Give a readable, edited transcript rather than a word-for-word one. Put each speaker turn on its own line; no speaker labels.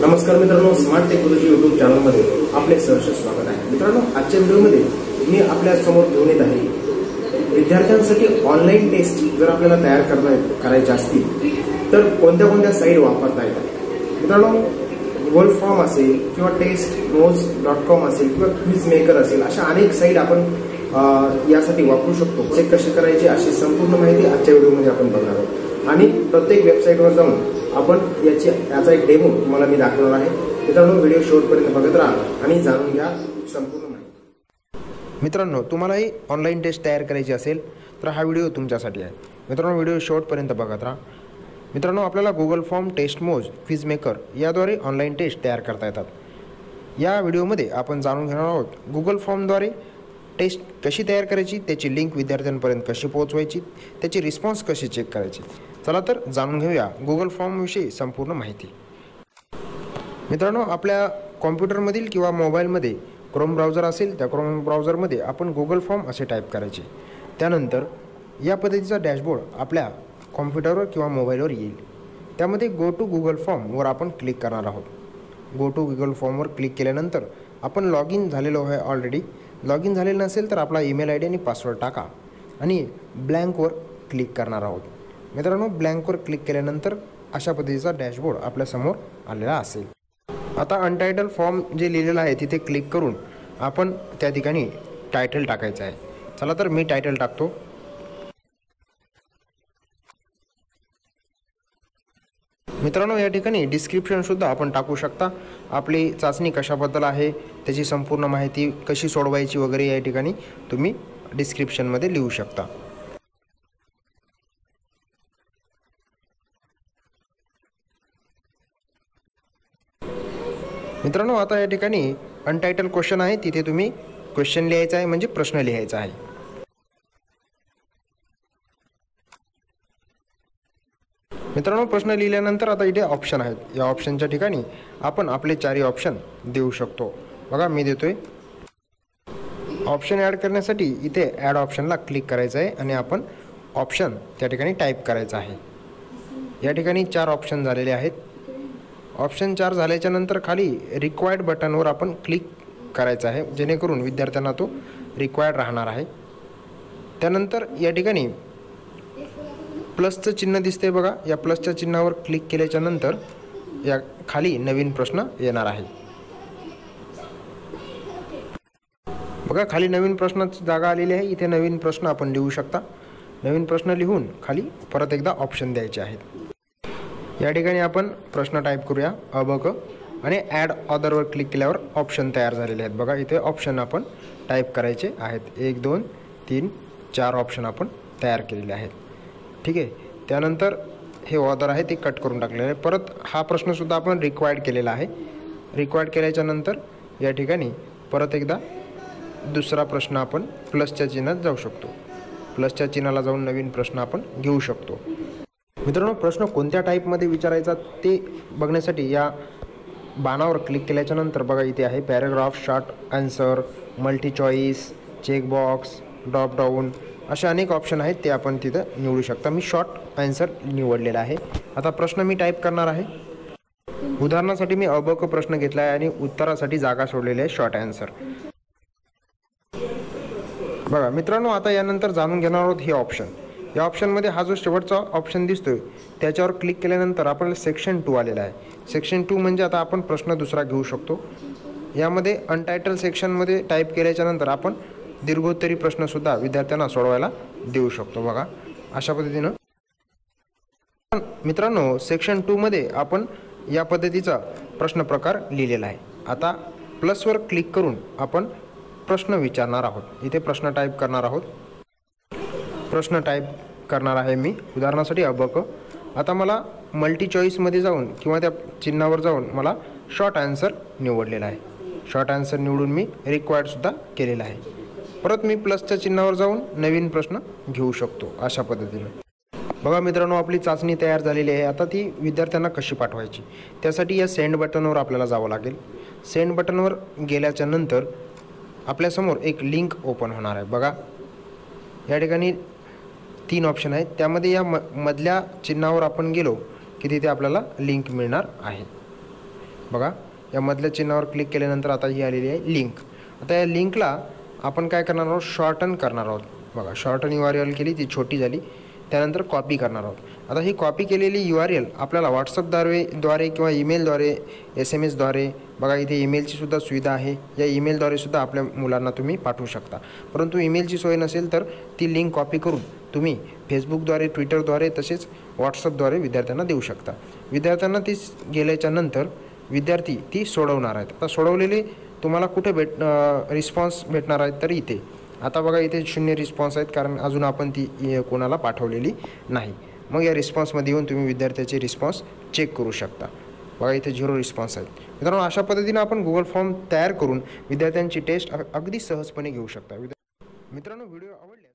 नमस्कार मित्रांनो, smart technology YouTube चॅनलमध्ये आपले सहर्ष स्वागत आहे। मित्रांनो, आजच्या व्हिडिओमध्ये मी आपल्या समोर घेऊन येत आहे विद्यार्थ्यांसाठी ऑनलाईन टेस्ट जर आपल्याला तयार करायचे असतील तर कोणत्या साईट वापरता येतात। मित्रांनो, गुगल फॉर्म असेल किंवा testmoz.com असेल किंवा क्विज मेकर असेल, अशा अनेक साईट आपण यासाठी वापरू शकतो। ते कसे करायचे अशी संपूर्ण माहिती आजच्या व्हिडिओमध्ये आपण बघणार आहोत आणि प्रत्येक वेबसाईटवर जाऊन आपण याचा एक डेमो तुम्हाला मी दाखवणार आहे। मित्रांनो, व्हिडिओ शेवटपर्यंत बघत राहा आणि जाणून घ्या संपूर्ण माहिती। मित्रांनो, तुम्हालाही ऑनलाईन टेस्ट तयार करायची असेल तर हा व्हिडिओ तुमच्यासाठी आहे। मित्रांनो, व्हिडिओ शेवटपर्यंत बघत राहा। मित्रांनो, आपल्याला गुगल फॉर्म, टेस्टमोज, क्विज मेकर याद्वारे ऑनलाईन टेस्ट तयार करता येतात। या व्हिडिओमध्ये आपण जाणून घेणार आहोत गुगल फॉर्मद्वारे टेस्ट कशी तयार करायची, त्याची लिंक विद्यार्थ्यांपर्यंत कशी पोहोचवायची, त्याची रिस्पॉन्स कशी चेक करायची। चला तर जाणून घेऊया गुगल फॉर्मविषयी संपूर्ण माहिती। मित्रांनो, आपल्या कॉम्प्युटरमधील किंवा मोबाईलमध्ये क्रोम ब्राउझर असेल, त्या क्रोम ब्राउझरमध्ये आपण गुगल फॉर्म असे टाईप करायचे। त्यानंतर या पद्धतीचा डॅशबोर्ड आपल्या कॉम्प्युटरवर किंवा मोबाईलवर येईल। त्यामध्ये गो टू गुगल फॉर्मवर आपण क्लिक करणार आहोत। गो टू गुगल फॉर्मवर क्लिक केल्यानंतर आपण लॉग इन झालेलो आहे। ऑलरेडी लॉग इन झालेलं नसेल तर आपला ईमेल आय डी आणि पासवर्ड टाका आणि ब्लँकवर क्लिक करणार आहोत। मित्रांनो, ब्लँकवर क्लिक केल्यानंतर अशा पद्धतीचा डॅशबोर्ड आपल्यासमोर आलेला असेल। आता अनटायटल फॉर्म जे लिहिलेलं आहे तिथे क्लिक करून आपण त्या ठिकाणी टायटल टाकायचं आहे। चला तर मी टायटल टाकतो। मित्रांनो, या ठिकाणी डिस्क्रिप्शनसुद्धा आपण टाकू शकता। आपली चाचणी कशाबद्दल आहे, त्याची संपूर्ण माहिती कशी सोडवायची वगैरे या ठिकाणी तुम्ही डिस्क्रिप्शनमध्ये लिहू शकता। मित्रांनो, आता या ठिकाणी अनटायटल क्वेश्चन आहे, तिथे तुम्ही क्वेश्चन लिहायचा आहे, म्हणजे प्रश्न लिहायचा आहे। मित्रांनो, प्रश्न लिहिल्यानंतर आता इथे ऑप्शन आहेत। या ऑप्शनच्या ठिकाणी आपण आपले चारही ऑप्शन देऊ शकतो। बघा, मी देतोय। ऑप्शन ॲड करण्यासाठी इथे ॲड ऑप्शनला क्लिक करायचं आहे आणि आपण ऑप्शन त्या ठिकाणी टाईप करायचा आहे। या ठिकाणी 4 ऑप्शन झालेले आहेत। ऑप्शन 4 झाल्याच्या नंतर खाली रिक्वायर्ड बटनवर आपण क्लिक करायचं आहे, जेणेकरून विद्यार्थ्यांना तो रिक्वायर्ड राहणार आहे। त्यानंतर या ठिकाणी प्लसचं चिन्ह दिसते बघा, या प्लसच्या चिन्हावर क्लिक केल्याच्या नंतर या खाली नवीन प्रश्न येणार आहे। बघा, खाली नवीन प्रश्नाची जागा आलेली आहे। इथे नवीन प्रश्न आपण लिहू शकता। नवीन प्रश्न लिहून खाली परत एकदा ऑप्शन द्यायचे आहेत। या ठिकाणी आपण प्रश्न टाईप करूया अ ब क आणि ॲड ऑदरवर क्लिक केल्यावर ऑप्शन तयार झालेले आहेत। बघा, इथे ऑप्शन आपण टाईप करायचे आहेत। 1 2 3 4 ऑप्शन आपण तयार केलेले आहेत। ठीक आहे। त्यानंतर हे ऑदर आहे ते कट करून टाकलेलं आहे। परत हा प्रश्नसुद्धा आपण रिक्वायर्ड केलेला आहे। रिक्वायर्ड केल्याच्या नंतर या ठिकाणी परत एकदा दुसरा प्रश्न आपण प्लसच्या चिन्हात जाऊ शकतो। प्लसच्या चिन्हाला जाऊन नवीन प्रश्न आपण घेऊ शकतो। मित्रांनो, प्रश्न कोणत्या टाईपमध्ये विचारायचा ते बघण्यासाठी या बाणावर क्लिक केल्याच्या नंतर बघा, इथे आहे paragraph, short answer, multi choice, checkbox, drop down, असे अनेक ऑप्शन आहेत, ते आपण तिथं निवडू शकता। मी शॉर्ट आन्सर निवडलेला आहे। आता प्रश्न मी टाईप करणार आहे। उदाहरणासाठी मी अ ब क प्रश्न घेतला आहे आणि उत्तरासाठी जागा सोडलेली आहे शॉर्ट आन्सर। बघा मित्रांनो, आता यानंतर जाणून घेणार आहोत हे ऑप्शन। या ऑप्शनमध्ये हा जो शेवटचा ऑप्शन दिसतोय त्याच्यावर क्लिक केल्यानंतर आपल्याला सेक्शन 2 आलेला आहे। सेक्शन 2 म्हणजे आता आपण प्रश्न दुसरा घेऊ शकतो। यामध्ये अनटायटल सेक्शनमध्ये टाईप केल्याच्या नंतर आपण दीर्घोत्तरी प्रश्नसुद्धा विद्यार्थ्यांना सोडवायला देऊ शकतो। बघा, अशा पद्धतीनं मित्रांनो सेक्शन 2 मध्ये आपण या पद्धतीचा प्रश्न प्रकार लिहिलेला आहे। आता प्लसवर क्लिक करून आपण प्रश्न विचारणार आहोत। इथे प्रश्न टाईप करणार आहोत। प्रश्न टाईप करणार आहे मी, उदाहरणासाठी अ ब क। आता मला मल्टी चॉईसमध्ये जाऊन किंवा त्या चिन्हावर जाऊन मला शॉर्ट आन्सर निवडलेला आहे। शॉर्ट आन्सर निवडून मी रिक्वायर्डसुद्धा केलेला आहे। परत मी प्लसच्या चिन्हावर जाऊन नवीन प्रश्न घेऊ शकतो अशा पद्धतीने। बघा मित्रांनो, आपली चाचणी तयार झालेली आहे। आता ती विद्यार्थ्यांना कशी पाठवायची, त्यासाठी या सेंड बटनवर आपल्याला जावं लागेल। सेंड बटनवर गेल्याच्या नंतर आपल्यासमोर एक लिंक ओपन होणार आहे। बघा, या ठिकाणी 3 ऑप्शन आहेत। त्यामध्ये या मधल्या चिन्हावर आपण गेलो की तिथे आपल्याला लिंक मिळणार आहे। बघा या मधल्या चिन्हावर क्लिक केल्यानंतर आता ही आलेली आहे लिंक. आता या लिंकला आपण काय करणार आहोत, शॉर्टन करणार आहोत. बघा शॉर्टन URL केली, ती छोटी झाली. त्यानंतर कॉपी करणार आहोत. आता ही कॉपी केलेली URL आपल्याला व्हॉट्सअपद्वारे किंवा ईमेलद्वारे SMS द्वारे, बघा इथे ईमेलची सुद्धा सुविधा आहे. या ईमेलद्वारे सुद्धा आपल्या मुलांना तुम्ही पाठवू शकता. परंतु ईमेलची सोय नसेल तर ती लिंक कॉपी करून तुम्ही फेसबुकद्वारे, ट्विटरद्वारे तसेच व्हॉट्सअपद्वारे विद्यार्थ्यांना देऊ शकता. विद्यार्थ्यांना ती गेल्याच्या नंतर विद्यार्थी ती सोडवणार आहेत. आता सोडवलेले तुम्हाला कुठे रिस्पॉन्स भेटणार आहेत, तर इथे. आता बघा इथे 0 रिस्पॉन्स आहेत, कारण अजून आपण ती कोणाला पाठवलेली नाही. मग या रिस्पॉन्समध्ये येऊन तुम्ही विद्यार्थ्याचे रिस्पॉन्स चेक करू शकता. बघा इथे 0 रिस्पॉन्स आहेत. मित्रांनो, अशा पद्धतीने आपण गुगल फॉर्म तयार करून विद्यार्थ्यांची टेस्ट अगदी सहजपणे घेऊ शकता. मित्रांनो, व्हिडिओ आवडले